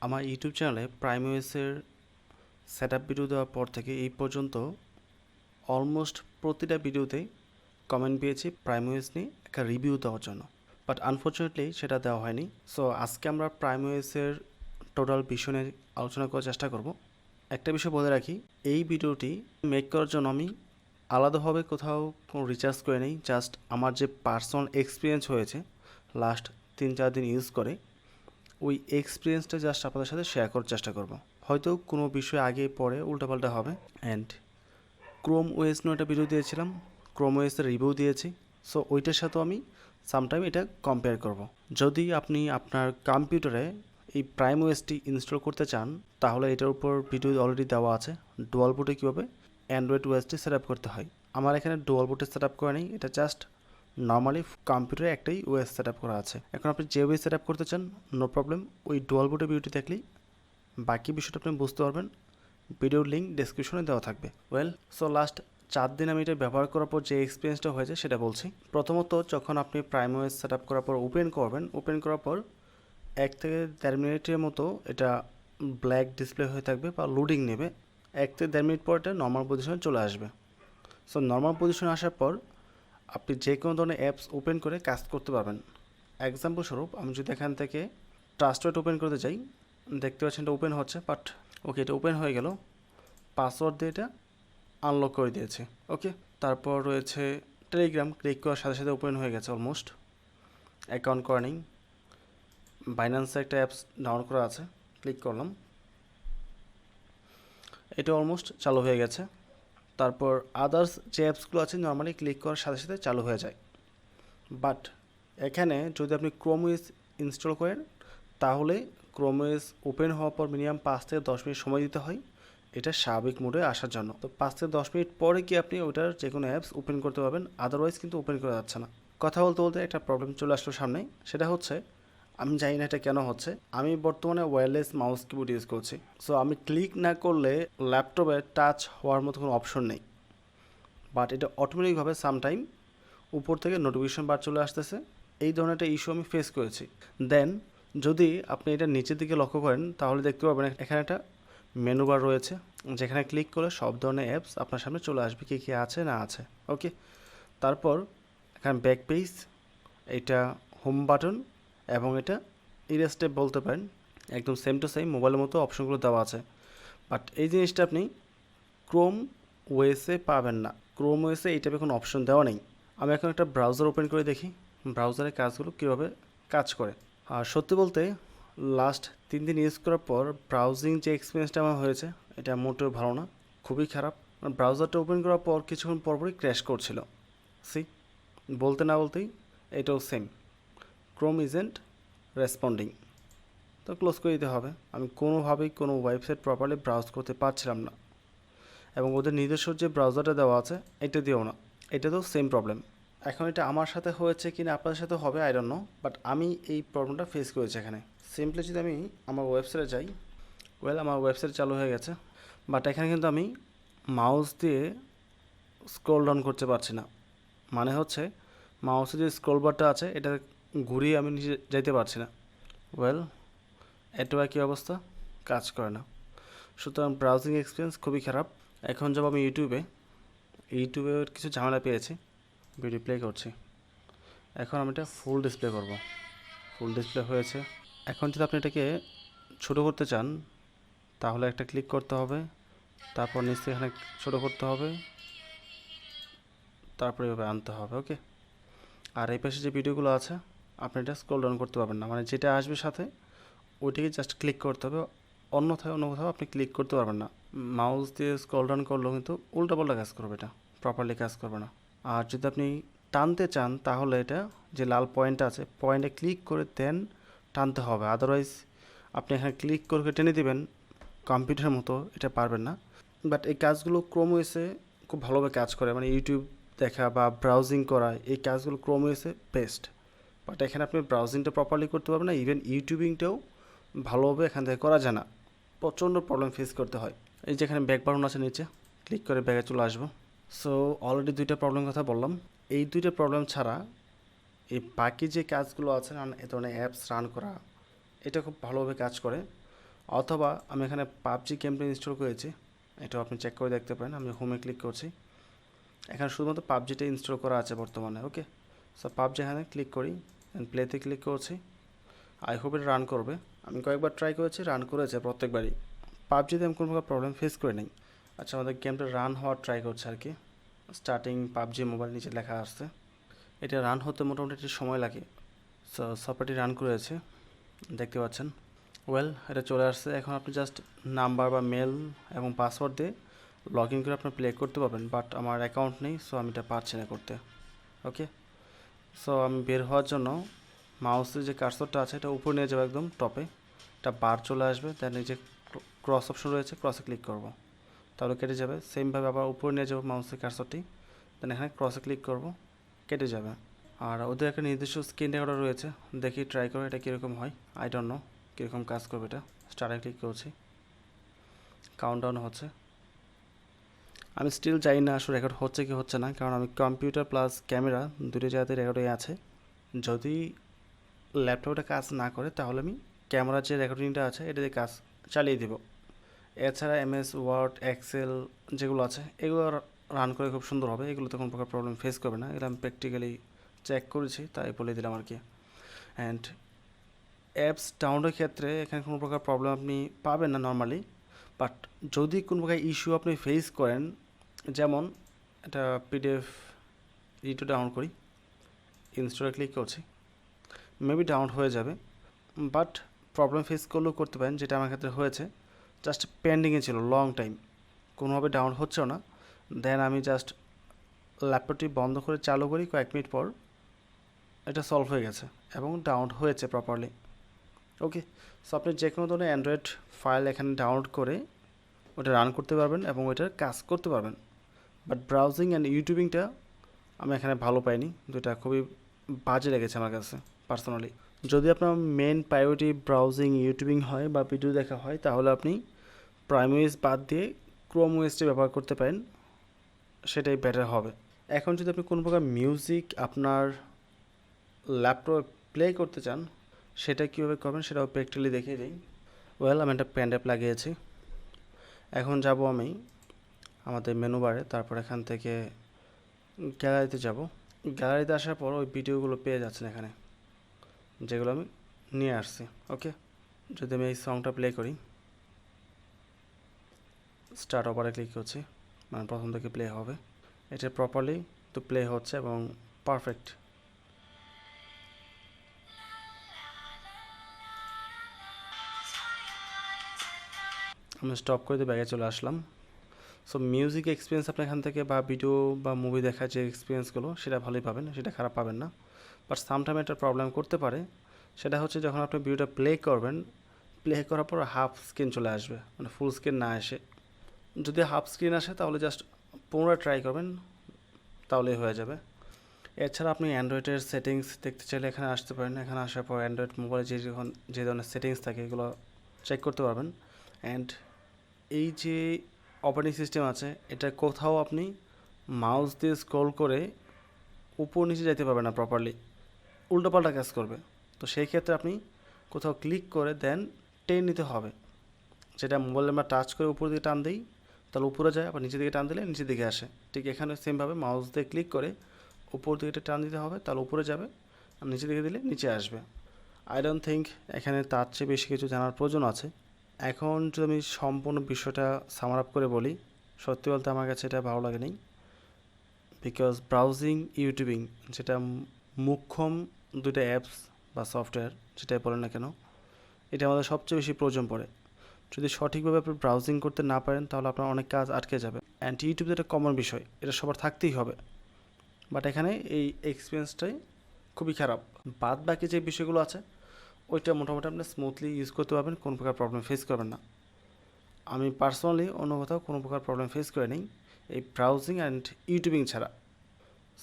আমার ইউটিউব চ্যানেলে প্রাইমেসের setup video দেওয়ার পর থেকে এই পর্যন্ত অলমোস্ট প্রতিটা ভিডিওতে কমেন্ট পেয়েছি প্রাইমেস নিয়ে একটা রিভিউ দেওয়ার জন্য, বাট আনফর্চুনেটলি সেটা দেওয়া হয়নি। সো আজকে আমরা প্রাইমেসের টোটাল বিষয় নিয়ে আলোচনা করার চেষ্টা করব। একটা বিষয় বলে রাখি, এই ভিডিওটি মেক করার জন্য আমি আলাদাভাবে কোথাও কোনো রিচার্জ করে নেই। জাস্ট আমার যে পার্সোনাল এক্সপিরিয়েন্স হয়েছে লাস্ট 3-4 দিন ইউজ করে, ওই এক্সপিরিয়েন্সটা জাস্ট আপনাদের সাথে শেয়ার করার চেষ্টা করব। হয়তো কোনো বিষয় আগে পরে উল্টাপাল্টা হবে। অ্যান্ড ক্রোম ওএস নিয়ে একটা ভিডিও দিয়েছিলাম, ক্রোম ওএসের রিভিউ দিয়েছি। সো ওইটার সাথেও আমি সামটাইম এটা কম্পেয়ার করব। যদি আপনি আপনার কম্পিউটারে এই প্রাইম ওএসটি ইনস্টল করতে চান, তাহলে এটার উপর ভিডিও অলরেডি দেওয়া আছে ডুয়াল বুটে কীভাবে অ্যান্ড্রয়েড ওএসটি সেট আপ করতে হয়। আমার এখানে ডুয়াল বুটে সেট আপ করা নেই, এটা জাস্ট নর্মালি কম্পিউটারে একটাই ওএস সেট আপ করা আছে। এখন আপনি যে ওএস সেট আপ করতে চান, নো প্রবলেম, ওই ডুয়াল বুটে ভিডিওটি দেখলেই বাকি বিষয়টা আপনি বুঝতে পারবেন। ভিডিওর লিঙ্ক ডেসক্রিপশনে দেওয়া থাকবে। সো লাস্ট 4 দিন আমি এটা ব্যবহার করার পর যে এক্সপিরিয়েন্সটা হয়েছে সেটা বলছি। প্রথমত, যখন আপনি প্রাইম ওএস সেট আপ করার পর ওপেন করবেন, ওপেন করার পর 1 থেকে 1.5 মিনিটের মতো এটা ব্ল্যাক ডিসপ্লে হয়ে থাকবে বা লোডিং নেবে। 1 থেকে 1.5 মিনিট পর এটা নর্মাল পজিশনে চলে আসবে। সো নর্মাল পজিশনে আসার পর আপনি যে কোনো ধরনের অ্যাপস ওপেন করে কাজ করতে পারবেন। এক্সাম্পল স্বরূপ আমি যদি এখান থেকে ট্রাস্টওয়ার্ড ওপেন করতে চাই, দেখতে পাচ্ছেন এটা ওপেন হচ্ছে, বাট ওকে এটা ওপেন হয়ে গেল। পাসওয়ার্ড দিয়ে এটা আনলক করে দিয়েছে। ওকে, তারপর রয়েছে টেলিগ্রাম, ক্লিক করার সাথে সাথে ওপেন হয়ে গেছে অলমোস্ট। অ্যাকাউন্ট করা নেই। বাইন্যান্সে একটা অ্যাপস ডাউনলোড করা আছে, ক্লিক করলাম, এটা অলমোস্ট চালু হয়ে গেছে। তারপর আদার্স যে অ্যাপসগুলো আছে নর্মালি ক্লিক করার সাথে সাথে চালু হয়ে যায়। বাট এখানে যদি আপনি ক্রোম ওএস ইনস্টল করেন, তাহলে ক্রোম ওএস ওপেন হওয়ার পর মিনিমাম 5 থেকে 10 মিনিট সময় দিতে হয় এটা স্বাভাবিক মোডে আসার জন্য। তো 5 থেকে 10 মিনিট পরে কি আপনি ওটার যে কোনো অ্যাপস ওপেন করতে পারবেন, আদারওয়াইজ কিন্তু ওপেন করা যাচ্ছে না। কথা বলতে বলতে একটা প্রবলেম চলে আসলো সামনে, সেটা হচ্ছে আমি জানি না এটা কেন হচ্ছে। আমি বর্তমানে ওয়্যারলেস মাউস কিবোর্ড ইউজ করছি। সো আমি ক্লিক না করলে ল্যাপটপে টাচ হওয়ার মতো কোনো অপশন নেই, বাট এটা অটোমেটিকভাবে সামটাইম উপর থেকে নোটিফিকেশন বার চলে আসতেছে। এই ধরনের একটা ইস্যু আমি ফেস করেছি। দেন যদি আপনি এটা নিচের দিকে লক্ষ্য করেন, তাহলে দেখতে পাবেন এখানে একটা মেনু বার রয়েছে, যেখানে ক্লিক করলে সব ধরনের অ্যাপস আপনার সামনে চলে আসবে, কী কী আছে না আছে। ওকে, তারপর এখানে ব্যাক পেজ, এটা হোম বাটন এবং এটা ইরেজ স্টেপ বলতে পারেন, একদম সেম টু সেম মোবাইলের মতো অপশনগুলো দেওয়া আছে। বাট এই জিনিসটা আপনি ক্রোম ওএসে পাবেন না। ক্রোম ওএসে এই টাইপের কোনো অপশন দেওয়া নেই। আমি এখন একটা ব্রাউজার ওপেন করে দেখি ব্রাউজারের কাজগুলো কীভাবে কাজ করে। আর সত্যি বলতে লাস্ট 3 দিন ইউজ করার পর ব্রাউজিং যে এক্সপিরিয়েন্সটা আমার হয়েছে এটা মোটেও ভালো না, খুবই খারাপ। ব্রাউজারটা ওপেন করার পর কিছুক্ষণ পরপরই ক্র্যাশ করছিল। বলতে না বলতেই এটাও সেম, ক্রোম ইজেন্ট রেসপন্ডিং। তো ক্লোজ করে দিতে হবে। আমি কোনোভাবেই কোনো ওয়েবসাইট প্রপারলি ব্রাউজ করতে পারছিলাম না, এবং ওদের নিজস্ব যে ব্রাউজারটা দেওয়া আছে এটা দিয়েও না, এটাতেও সেম প্রবলেম। এখন এটা আমার সাথে হয়েছে কি না আপনাদের সাথে হবে আই ডোন্ট নো, বাট আমি এই প্রবলেমটা ফেস করেছি এখানে। সিম্পলি যদি আমি আমার ওয়েবসাইটে যাই, আমার ওয়েবসাইট চালু হয়ে গেছে, বাট এখানে কিন্তু আমি মাউস দিয়ে স্ক্রল ডাউন করতে পারছি না। মানে হচ্ছে মাউসের যে স্ক্রল বারটা আছে এটা ঘুরিয়ে আমি নিচে যাইতে পারছি না। এটাও একই অবস্থা, কাজ করে না। সুতরাং ব্রাউজিং এক্সপিরিয়েন্স খুবই খারাপ। এখন যাব আমি ইউটিউবে কিছু ঝামেলা পেয়েছি, ভিডিও প্লে করছি। এখন আমি এটা ফুল ডিসপ্লে করব। ফুল ডিসপ্লে হয়েছে। এখন যদি আপনি এটাকে ছোটো করতে চান, তাহলে একটা ক্লিক করতে হবে, তারপর নিচে এখানে ছোটো করতে হবে, তারপরে এভাবে আনতে হবে। ওকে, আর এই পাশে যে ভিডিওগুলো আছে আপনি এটা স্ক্রল ডাউন করতে পারবেন না, মানে যেটা আসবে সাথে ওইটাকে জাস্ট ক্লিক করতে হবে, অন্য কোথাও আপনি ক্লিক করতে পারবেন না। মাউস দিয়ে স্ক্রল ডাউন করলেও কিন্তু উল্টাপাল্টা কাজ করবে, এটা প্রপারলি কাজ করবে না। আর যদি আপনি টানতে চান, তাহলে এটা যে লাল পয়েন্টটা আছে পয়েন্টে ক্লিক করে দেন টানতে হবে, আদারওয়াইজ আপনি এখানে ক্লিক করে টেনে দেবেন কম্পিউটারের মতো, এটা পারবেন না। বাট এই কাজগুলো ক্রোম ওএসে খুব ভালোভাবে কাজ করে, মানে ইউটিউব দেখা বা ব্রাউজিং করা, এই কাজগুলো ক্রোম ওএসে বেস্ট। বাট এখানে আপনি ব্রাউজিংটা প্রপারলি করতে পারবেন না, ইভেন ইউটিউবিংটাও ভালোভাবে এখান থেকে করা যায় না, প্রচণ্ড প্রবলেম ফেস করতে হয়। এই যেখানে ব্যাক বাটন আছে নিচে, ক্লিক করে ব্যাগে চলে আসবো। সো অলরেডি 2টা প্রবলেম কথা বললাম। এই 2টা প্রবলেম ছাড়া এই বাকি যে কাজগুলো আছে, এ ধরনের অ্যাপস রান করা, এটা খুব ভালোভাবে কাজ করে। অথবা আমি এখানে পাবজি গেমটা ইনস্টল করেছি, এটাও আপনি চেক করে দেখতে পারেন। আমি হোমে ক্লিক করছি, এখানে শুধুমাত্র পাবজিটা ইনস্টল করা আছে বর্তমানে। ওকে, সো পাবজি এখানে ক্লিক করি, প্লেতে ক্লিক করছি। আই হোপ এটা রান করবে। আমি কয়েকবার ট্রাই করেছি, রান করেছে প্রত্যেকবারই। পাবজিতে আমি কোনো প্রকার প্রবলেম ফেস করে নিই। আচ্ছা, আমাদের গেমটা রান হওয়ার ট্রাই করছে আর কি। স্টার্টিং পাবজি মোবাইল নিচে লেখা আসছে। এটা রান হতে মোটামুটি একটু সময় লাগে। সো সফটওয়্যারটি রান করেছে, দেখতে পাচ্ছেন। ওয়েল, এটা চলে আসছে। এখন আপনি জাস্ট নাম্বার বা মেল এবং পাসওয়ার্ড দিয়ে লগ ইন করে আপনার প্লে করতে পারবেন, বাট আমার অ্যাকাউন্ট নেই, সো আমি এটা পারছি না করতে। ওকে, সো আমি বের হওয়ার জন্য মাউসের যে কার্সরটা আছে এটা উপরে নিয়ে যাবো একদম টপে, এটা বার চলে আসবে, দেন এই যে ক্রস অপশন রয়েছে, ক্রসে ক্লিক করব, তাহলে কেটে যাবে। সেমভাবে আবার উপরে নিয়ে যাবো মাউসের কার্সরটি, দেন এখানে ক্রসে ক্লিক করব, কেটে যাবে। আর ওদের একটা নির্দিষ্ট স্ক্রিন রেকর্ডার রয়েছে, দেখি ট্রাই করে এটা কীরকম হয়। আই ডোন্ট নো কীরকম কাজ করবে এটা। স্টার্টে ক্লিক করছি, কাউন্টডাউন হচ্ছে। আমি স্টিল জানি না আসলে রেকর্ড হচ্ছে কি হচ্ছে না, কারণ আমি কম্পিউটার প্লাস ক্যামেরা দুটো জায়গাতে রেকর্ড হয়ে আছে। যদি ল্যাপটপটা কাজ না করে তাহলে আমি ক্যামেরার যে রেকর্ডিংটা আছে এটা দিয়ে কাজ চালিয়ে দেব। এছাড়া এমএস ওয়ার্ড এক্সেল যেগুলো আছে এগুলো রান করে খুব সুন্দর হবে, এগুলোতে কোনো প্রকার প্রবলেম ফেস করবে না। এগুলো আমি প্র্যাকটিক্যালি চেক করেছি, তাই বলে দিলাম আর কি। অ্যান্ড অ্যাপস ডাউনলোডের ক্ষেত্রে এখানে কোনো প্রকার প্রবলেম আপনি পাবেন না নর্মালি, বাট যদি কোনো প্রকার ইস্যু আপনি ফেস করেন, যেমন এটা পিডিএফ ইটো ডাউনলোড করি, ইনস্টলে ক্লিক করছি, মেবি ডাউনলোড হয়ে যাবে, বাট প্রবলেম ফেস করলেও করতে পারেন, যেটা আমার ক্ষেত্রে হয়েছে। জাস্ট পেন্ডিংয়ে ছিল লং টাইম, কোনোভাবে ডাউনলোড হচ্ছেও না। দেন আমি জাস্ট ল্যাপটপটি বন্ধ করে চালু করি, কয়েক মিনিট পর এটা সলভ হয়ে গেছে এবং ডাউনলোড হয়েছে প্রপারলি। ওকে, সো আপনি যে কোনো ধরনের অ্যান্ড্রয়েড ফাইল এখানে ডাউনলোড করে ওটা রান করতে পারবেন এবং ওইটার কাজ করতে পারবেন। বাট ব্রাউজিং অ্যান্ড ইউটিউবিংটা আমি এখানে ভালো পাইনি, দুটা খুবই বাজে লেগেছে আমার কাছে পার্সোনালি। যদি আপনার মেন প্রায়োরিটি ব্রাউজিং ইউটিউবিং হয় বা ভিডিও দেখা হয়, তাহলে আপনি প্রাইমেস বাদ দিয়ে ক্রোম ওএসটি ব্যবহার করতে পারেন, সেটাই বেটার হবে। এখন যদি আপনি কোনো প্রকার মিউজিক আপনার ল্যাপটপে প্লে করতে চান, সেটা কীভাবে করবেন সেটাও প্র্যাকটিক্যালি দেখিয়ে দিই। ওয়েল, আমি একটা প্যান ড্রাইভ লাগিয়েছি। এখন যাব আমি আমাদের মেনু বারে, তারপর এখান থেকে গ্যালারিতে যাব। গ্যালারিতে আসার পর ওই ভিডিওগুলো পেয়ে যাচ্ছেন এখানে, যেগুলো আমি নিয়ে আসছি। ওকে, যদি আমি এই সংটা প্লে করি, স্টার্ট ওভারে ক্লিক করছি, মানে প্রথম থেকে প্লে হবে। এটা প্রপারলি তো প্লে হচ্ছে এবং পারফেক্ট। আমি স্টপ করে দিয়ে ব্যাগে চলে আসলাম। সো মিউজিক এক্সপিরিয়েন্স আপনি এখান থেকে বা ভিডিও বা মুভি দেখার যে এক্সপিরিয়েন্সগুলো সেটা ভালোই পাবেন, সেটা খারাপ পাবেন না। বাট সামটাইম একটা প্রবলেম করতে পারে, সেটা হচ্ছে যখন আপনি ভিডিওটা প্লে করবেন, প্লে করার পর হাফ স্ক্রিন চলে আসবে, মানে ফুল স্ক্রিন না এসে। যদি হাফ স্ক্রিন আসে তাহলে জাস্ট পুনরায় ট্রাই করবেন, তাহলেই হয়ে যাবে। এছাড়া আপনি অ্যান্ড্রয়েডের সেটিংস দেখতে চাইলে এখানে আসতে পারেন। এখানে আসার পর অ্যান্ড্রয়েড মোবাইলে যে ধরনের সেটিংস থাকে এগুলো চেক করতে পারবেন। অ্যান্ড এই যে অপারেটিং সিস্টেম আছে, এটা কোথাও আপনি মাউস দিয়ে স্ক্রল করে উপর নিচে যেতে পারবেন না প্রপারলি, উল্টোপাল্টা কাজ করবে। তো সেই ক্ষেত্রে আপনি কোথাও ক্লিক করে দেন টেনে নিতে হবে, যেটা মোবাইলে আমরা টাচ করে উপর দিকে টান দিই তাহলে উপরে যায়, আবার নিচের দিকে টান দিলে নিচের দিকে আসে। ঠিক এখানে সেমভাবে মাউস দিয়ে ক্লিক করে উপর দিকে টান দিতে হবে, তাহলে উপরে যাবে, আর নিচের দিকে দিলে নিচে আসবে। আই ডোন্ট থিঙ্ক এখানে তার চেয়ে বেশি কিছু জানার প্রয়োজন আছে। এখন যদি আমি সম্পূর্ণ বিষয়টা সামার আপ করে বলি, সত্যি বলতে আমার কাছে এটা ভালো লাগেনি, বিকজ ব্রাউজিং ইউটিউবিং যেটা মুখ্যম দুটো অ্যাপস বা সফটওয়্যার যেটাই বলেন না কেন, এটা আমাদের সবচেয়ে বেশি প্রয়োজন পড়ে। যদি সঠিকভাবে আপনি ব্রাউজিং করতে না পারেন তাহলে আপনার অনেক কাজ আটকে যাবে। অ্যান্ড ইউটিউব একটা কমন বিষয়, এটা সবার থাকতেই হবে, বাট এখানে এই এক্সপিরিয়েন্সটাই খুবই খারাপ। বাদ বাকি যে বিষয়গুলো আছে ওইটা মোটামুটি আপনি স্মুথলি ইউজ করতে পারবেন, কোনো প্রকার প্রবলেম ফেস করবেন না। আমি পার্সোনালি অন্য কোথাও কোনো প্রকার প্রবলেম ফেস করে নিই এই ব্রাউজিং অ্যান্ড ইউটিউবিং ছাড়া।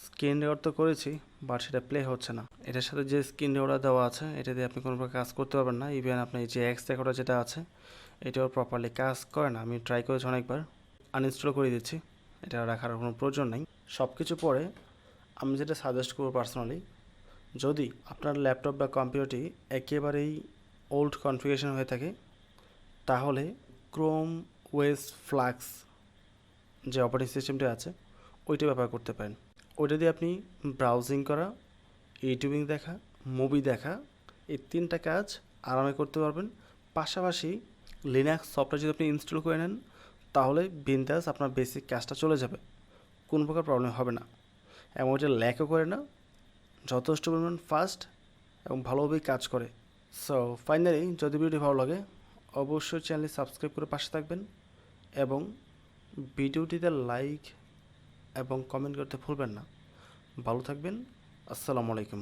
স্ক্রিন রেকর্ড তো করেছি, বাট সেটা প্লে হচ্ছে না। এটার সাথে যে স্ক্রিন রেকর্ডার দেওয়া আছে এটা দিয়ে আপনি কোনো প্রকার কাজ করতে পারবেন না। ইভেন আপনার যে এক্স রেকর্ডার যেটা আছে এটাও প্রপারলি কাজ করে না। আমি ট্রাই করেছি অনেকবার, আনইনস্টল করে দিচ্ছি, এটা রাখার কোনো প্রয়োজন নেই। সব কিছু পরে আমি যেটা সাজেস্ট করবো পার্সোনালি, যদি আপনার ল্যাপটপ বা কম্পিউটারটি একেবারেই ওল্ড কনফিগারেশন হয়ে থাকে তাহলে ক্রোম ওয়েস ফ্লাক্স যে অপারেটিং সিস্টেমটি আছে ওইটা ব্যবহার করতে পারেন। ওইটা দিয়ে আপনি ব্রাউজিং করা, ইউটিউবিং দেখা, মুভি দেখা, এই 3টা কাজ আরামে করতে পারবেন। পাশাপাশি লিনাক্স সফটওয়্যার যদি আপনি ইনস্টল করে নেন তাহলে বিন্দাস আপনার বেসিক কাজটা চলে যাবে, কোনো প্রকার প্রবলেম হবে না এবং ওইটা ল্যাকও করে না, যথেষ্ট পরিমাণ ফাস্ট এবং ভালোভাবেই কাজ করে। সো ফাইনালি যদি ভিডিওটি ভালো লাগে অবশ্যই চ্যানেলটি সাবস্ক্রাইব করে পাশে থাকবেন এবং ভিডিওটিতে লাইক এবং কমেন্ট করতে ভুলবেন না। ভালো থাকবেন। আসসালামু আলাইকুম।